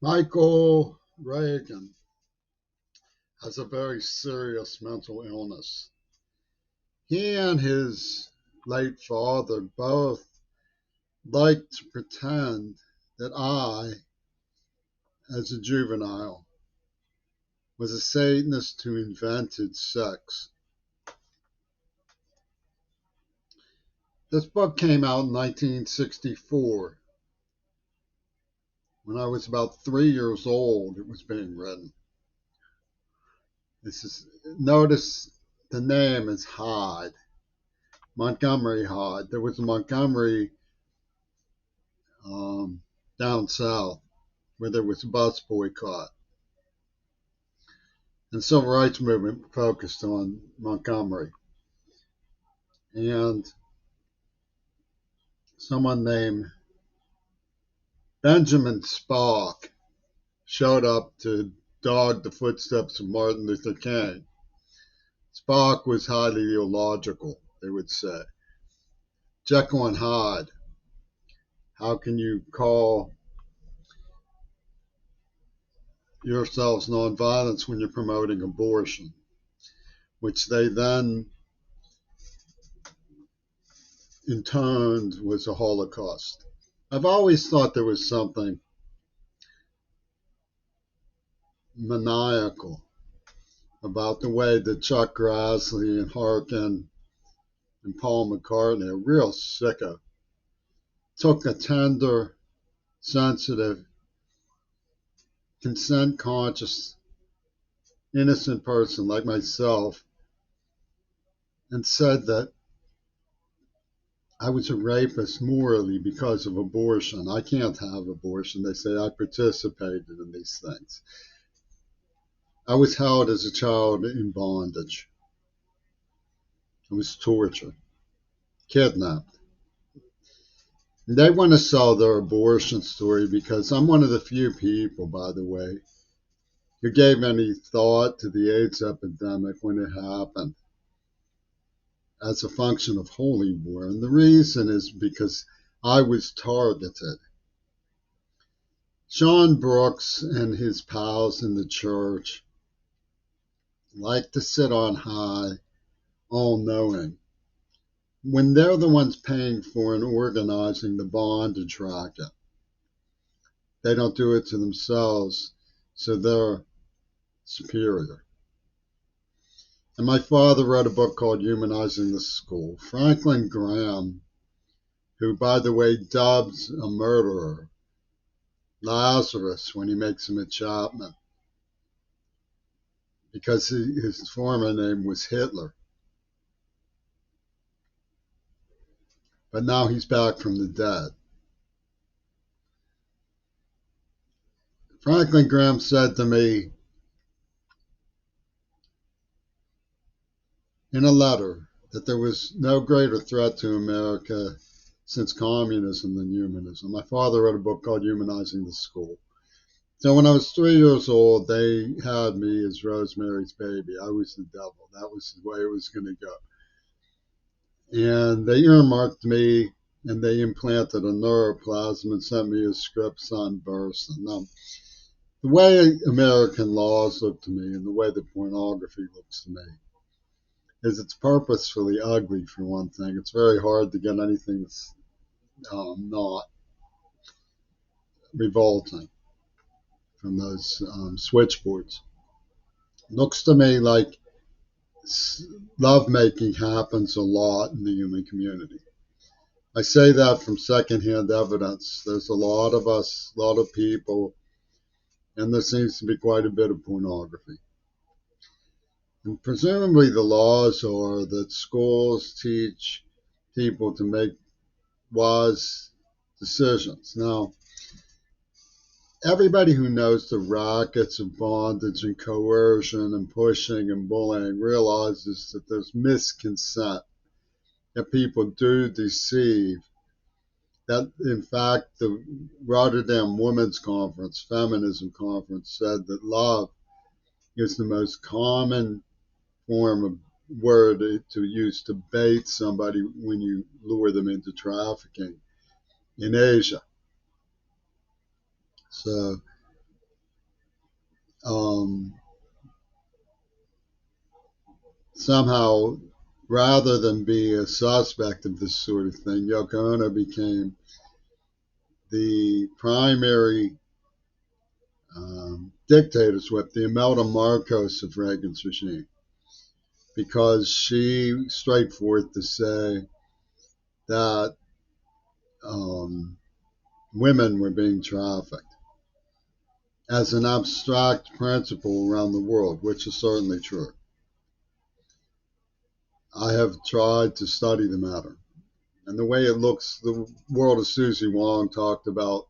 Michael Reagan has a very serious mental illness. He and his late father both liked to pretend that I, as a juvenile, was a Satanist who invented sex. This book came out in 1964. When I was about 3 years old, it was being written. Notice the name is Hyde, Montgomery Hyde. There was a Montgomery um, down south where there was a bus boycott. And the civil rights movement focused on Montgomery. And someone named Benjamin Spock showed up to dog the footsteps of Martin Luther King. Spock was highly illogical, they would say. Jekyll and Hyde. How can you call yourselves nonviolence when you're promoting abortion? Which they then intoned was a Holocaust. I've always thought there was something maniacal about the way that Chuck Grassley and Harkin and Paul McCartney, a real sicko, took a tender, sensitive, consent-conscious, innocent person like myself and said that I was a rapist morally because of abortion. I can't have abortion. They say I participated in these things. I was held as a child in bondage. I was tortured, kidnapped. And they want to sell their abortion story because I'm one of the few people, by the way, who gave any thought to the AIDS epidemic when it happened as a function of holy war. And the reason is because I was targeted. Sean Brooks and his pals in the church like to sit on high, all-knowing, when they're the ones paying for and organizing the bondage racket. They don't do it to themselves, so they're superior. And my father wrote a book called Humanizing the School. Franklin Graham, who, by the way, dubs a murderer Lazarus when he makes him at Chapman, because his former name was Hitler. But now he's back from the dead. Franklin Graham said to me in a letter that there was no greater threat to America since communism than humanism. My father wrote a book called Humanizing the School. So when I was 3 years old, they had me as Rosemary's Baby. I was the devil. That was the way it was going to go. And they earmarked me, and they implanted a neuroplasm and sent me a script sunburst. And the way American laws look to me and the way that pornography looks to me is it's purposefully ugly, for one thing. It's very hard to get anything that's not revolting from those switchboards. Looks to me like lovemaking happens a lot in the human community. I say that from secondhand evidence. There's a lot of us, a lot of people, and there seems to be quite a bit of pornography. And presumably the laws are that schools teach people to make wise decisions. Now, everybody who knows the rackets of bondage and coercion and pushing and bullying realizes that there's misconsent, that people do deceive, that in fact the Rotterdam Women's Conference, Feminism Conference, said that love is the most common form of word to use to bait somebody when you lure them into trafficking in Asia. So um, somehow, rather than be a suspect of this sort of thing, Yoko Ono became the primary dictators with the Imelda Marcos of Reagan's regime, because she straight forth to say that um, women were being trafficked as an abstract principle around the world, which is certainly true. I have tried to study the matter. And the way it looks, the world of Susie Wong talked about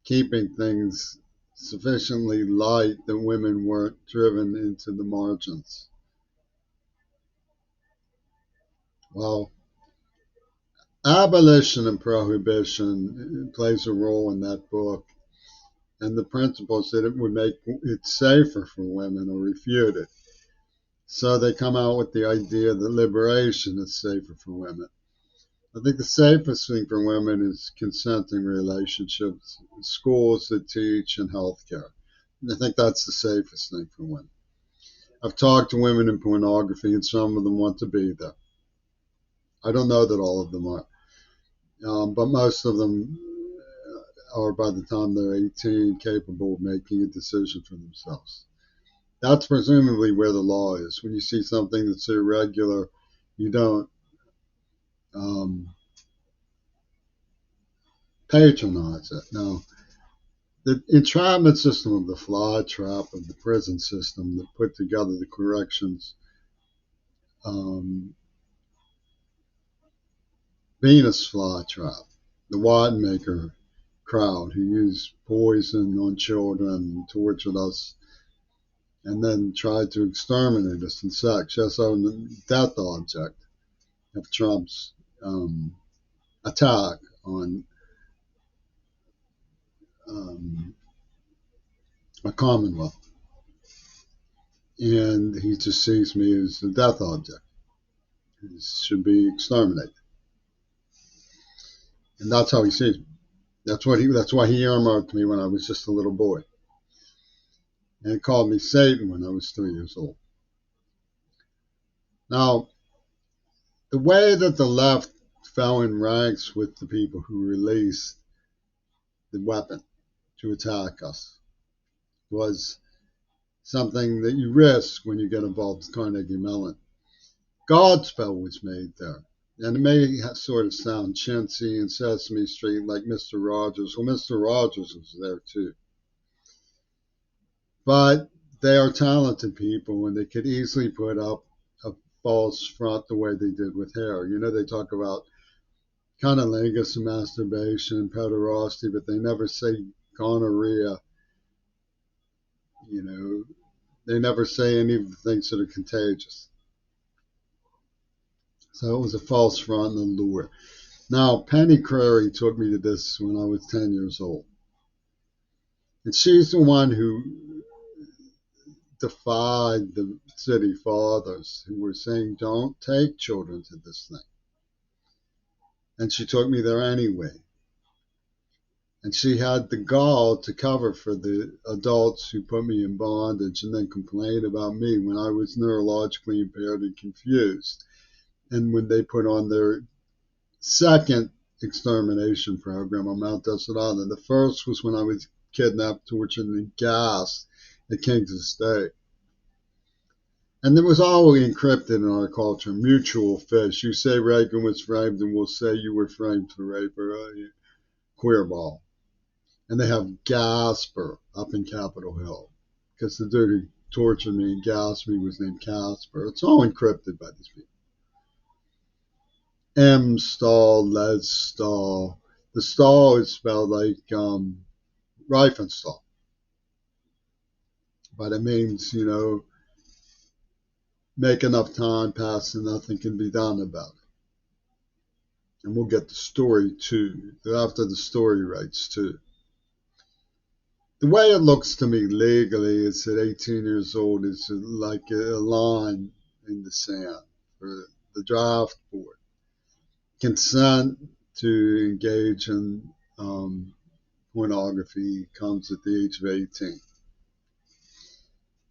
keeping things sufficiently light that women weren't driven into the margins. Well, abolition and prohibition plays a role in that book, and the principles that it would make it safer for women are refuted. So they come out with the idea that liberation is safer for women. I think the safest thing for women is consenting relationships, schools that teach, and healthcare. And I think that's the safest thing for women. I've talked to women in pornography, and some of them want to be there. I don't know that all of them are, but most of them are, by the time they're 18, capable of making a decision for themselves. That's presumably where the law is. When you see something that's irregular, you don't um, patronize it. No, the entrapment system of the fly trap of the prison system that put together the corrections um, Venus flytrap, the Watemaker crowd who used poison on children, tortured us, and then tried to exterminate us in sex. Yes, so the death object of Trump's attack on um, a commonwealth. And he just sees me as a death object. He should be exterminated. And that's how he sees me. That's why he earmarked me when I was just a little boy. And called me Satan when I was 3 years old. Now, the way that the left fell in ranks with the people who released the weapon to attack us was something that you risk when you get involved with Carnegie Mellon. Godspell was made there. And it may sort of sound chintzy and Sesame Street like Mr. Rogers. Well, Mr. Rogers was there too. But they are talented people, and they could easily put up a false front the way they did with hair. You know, they talk about cunnilingus and masturbation, pederasty, but they never say gonorrhea. You know, they never say any of the things that are contagious. So it was a false front and a lure. Now, Penny Crary took me to this when I was 10 years old. And she's the one who defied the city fathers who were saying, don't take children to this thing. And she took me there anyway. And she had the gall to cover for the adults who put me in bondage and then complained about me when I was neurologically impaired and confused. And when they put on their second extermination program on Mount Desolata, the first was when I was kidnapped, tortured, and gassed at King's State. And it was all encrypted in our culture, mutual fish. You say Reagan was framed, and we'll say you were framed for rape or queer ball. And they have Gasper up in Capitol Hill because the dude who tortured me and gassed me was named Casper. It's all encrypted by these people. M stall, Les stall. The stall is spelled like Riefenstahl. But it means, you know, make enough time pass and nothing can be done about it. And we'll get the story too, after the story writes too. The way it looks to me legally is at 18 years old is like a line in the sand for the draft board. Consent to engage in pornography comes at the age of 18.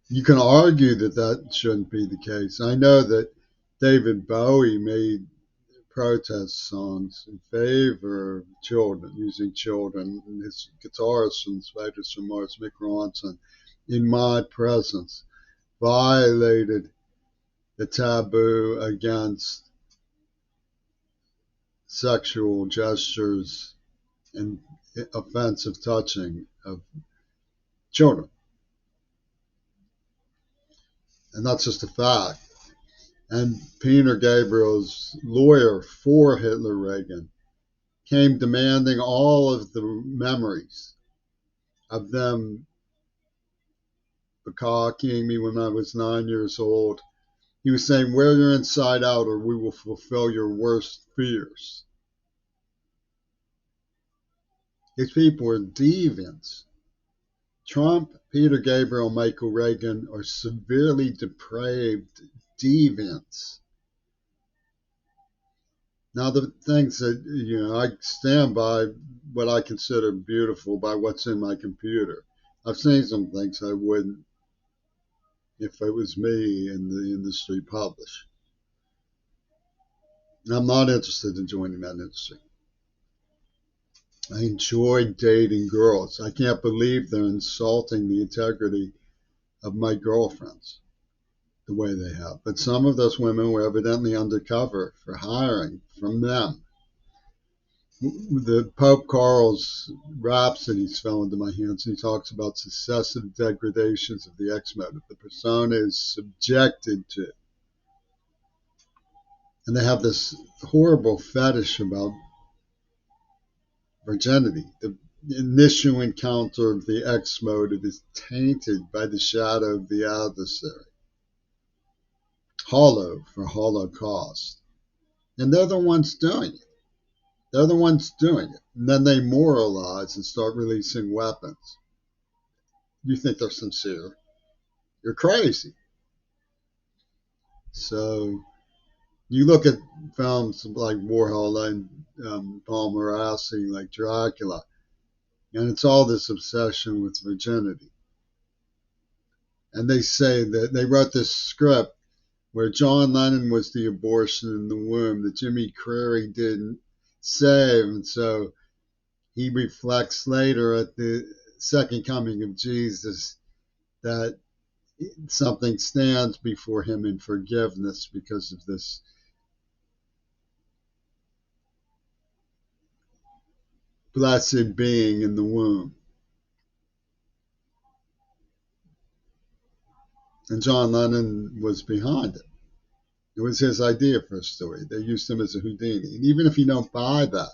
You can argue that that shouldn't be the case. I know that David Bowie made protest songs in favor of children, using children. And his guitarist and Spiders from Mars, Mick Ronson, in my presence, violated the taboo against sexual gestures and offensive touching of children. And that's just a fact. And Peter Gabriel's lawyer for Hitler Reagan came demanding all of the memories of them bukkake me when I was 9 years old. He was saying, wear your inside out or we will fulfill your worst fears. These people are deviants. Trump, Peter Gabriel, Michael Reagan are severely depraved deviants. Now, the things that, I stand by what I consider beautiful by what's in my computer. I've seen some things I wouldn't if it was me in the industry publish. And I'm not interested in joining that industry. I enjoy dating girls. I can't believe they're insulting the integrity of my girlfriends the way they have. But some of those women were evidently undercover for hiring from them. The Pope Carl's Rhapsodies fell into my hands, and he talks about successive degradations of the X-motive. The persona is subjected to. And they have this horrible fetish about virginity. The initial encounter of the X-motive is tainted by the shadow of the adversary. Hollow for Holocaust. And they're the ones doing it. They're the ones doing it. And then they moralize and start releasing weapons. You think they're sincere? You're crazy. So you look at films like Warhol and Paul Morassi, like Dracula, and it's all this obsession with virginity. And they say that they wrote this script where John Lennon was the abortion in the womb that Jimmy Carrey didn't save. And so he reflects later at the second coming of Jesus that something stands before him in forgiveness because of this blessed being in the womb. And John Lennon was behind it. It was his idea for a story. They used him as a Houdini. And even if you don't buy that,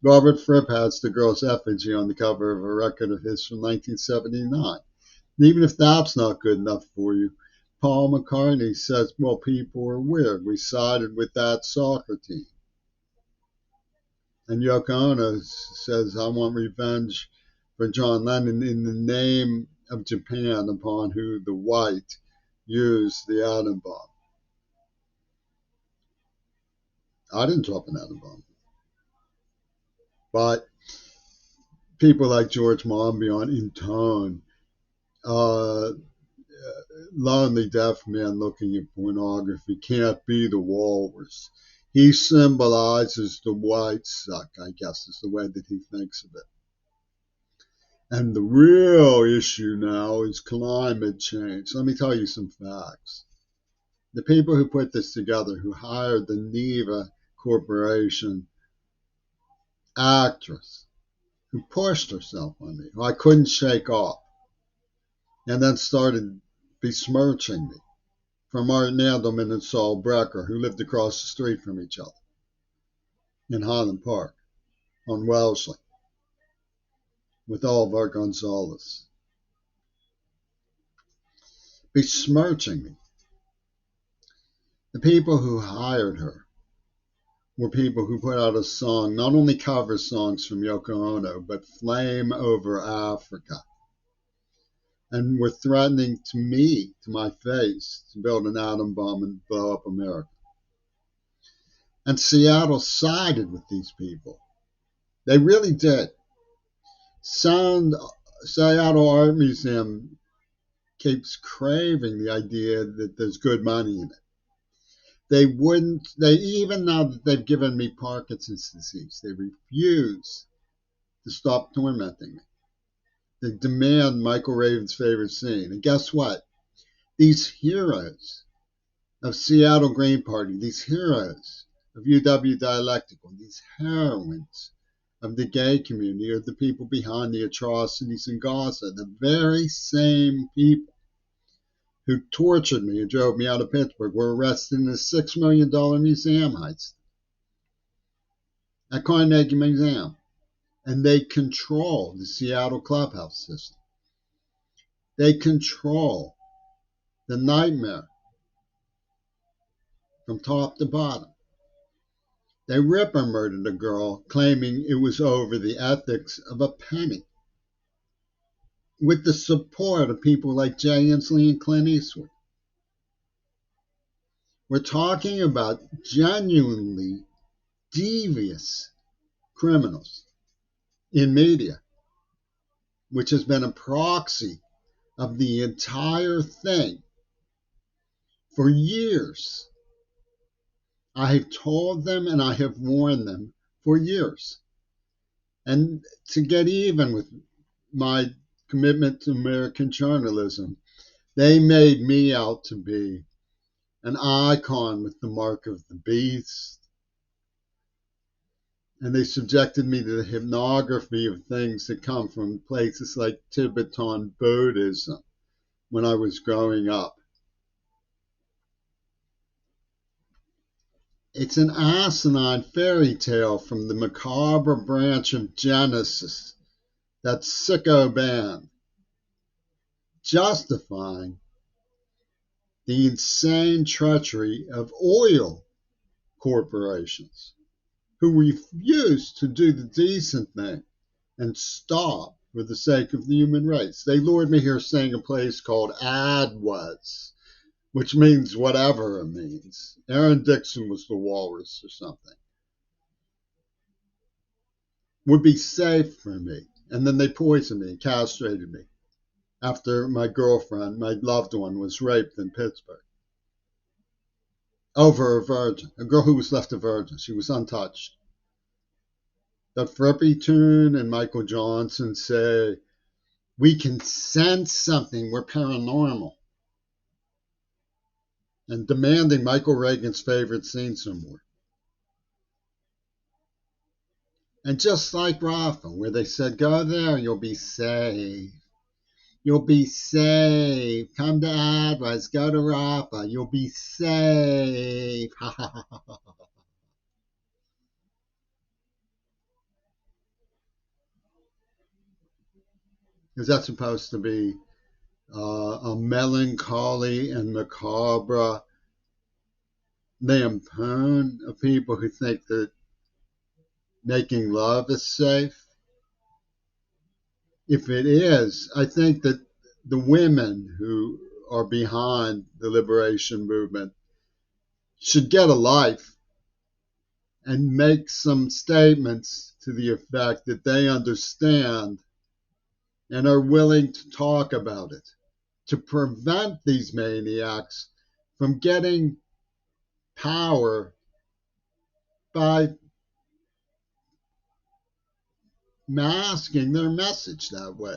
Robert Fripp has the girl's effigy on the cover of a record of his from 1979. And even if that's not good enough for you, Paul McCartney says, well, people are weird. We sided with that soccer team. And Yoko Ono says, I want revenge for John Lennon in the name of Japan upon who the white used the atom bomb. I didn't drop an atom bomb. But people like George Monbiot in Tone, lonely deaf man looking at pornography can't be the walrus. He symbolizes the white suck, I guess is the way that he thinks of it. And the real issue now is climate change. Let me tell you some facts. The people who put this together, who hired the Neva Corporation actress, who pushed herself on me, who I couldn't shake off, and then started besmirching me, from Martin Edelman and Saul Brecker, who lived across the street from each other in Highland Park on Wellesley, with Oliver Gonzalez, besmirching me. The people who hired her were people who put out a song, not only cover songs from Yoko Ono, but Flame Over Africa, and were threatening to me, to my face, to build an atom bomb and blow up America. And Seattle sided with these people. They really did. Seattle Art Museum keeps craving the idea that there's good money in it. Even now that they've given me Parkinson's disease, they refuse to stop tormenting me. They demand Michael Raven's favorite scene. And guess what? These heroes of Seattle Green Party, these heroes of UW Dialectical, these heroines of the gay community are the people behind the atrocities in Gaza, the very same people who tortured me and drove me out of Pittsburgh were arrested in a $6 million museum heist at Carnegie Museum. And they control the Seattle clubhouse system. They control the nightmare from top to bottom. They Ripper murdered a girl claiming it was over the ethics of a penny with the support of people like Jay Inslee and Clint Eastwood. We're talking about genuinely devious criminals in media, which has been a proxy of the entire thing for years. I have told them and I have warned them for years. And to get even with my commitment to American journalism, they made me out to be an icon with the mark of the beast. And they subjected me to the hypnography of things that come from places like Tibetan Buddhism when I was growing up. It's an asinine fairy tale from the macabre branch of Genesis, that sicko band, justifying the insane treachery of oil corporations who refuse to do the decent thing and stop for the sake of the human race. They lured me here saying a place called Adwas, which means whatever it means. Aaron Dixon was the walrus or something. Would be safe for me. And then they poisoned me and castrated me after my girlfriend, my loved one, was raped in Pittsburgh. Over a virgin, a girl who was left a virgin. She was untouched. The Frippy Tune and Michael Johnson say, we can sense something, we're paranormal. And demanding Michael Reagan's favorite scene some more. And just like Rafa, where they said, go there, you'll be safe. You'll be safe. Come to Adwas, go to Rafa, you'll be safe. Is that supposed to be a melancholy and macabre lampoon of people who think that making love is safe? If it is, I think that the women who are behind the liberation movement should get a life and make some statements to the effect that they understand and are willing to talk about it to prevent these maniacs from getting power by masking their message that way.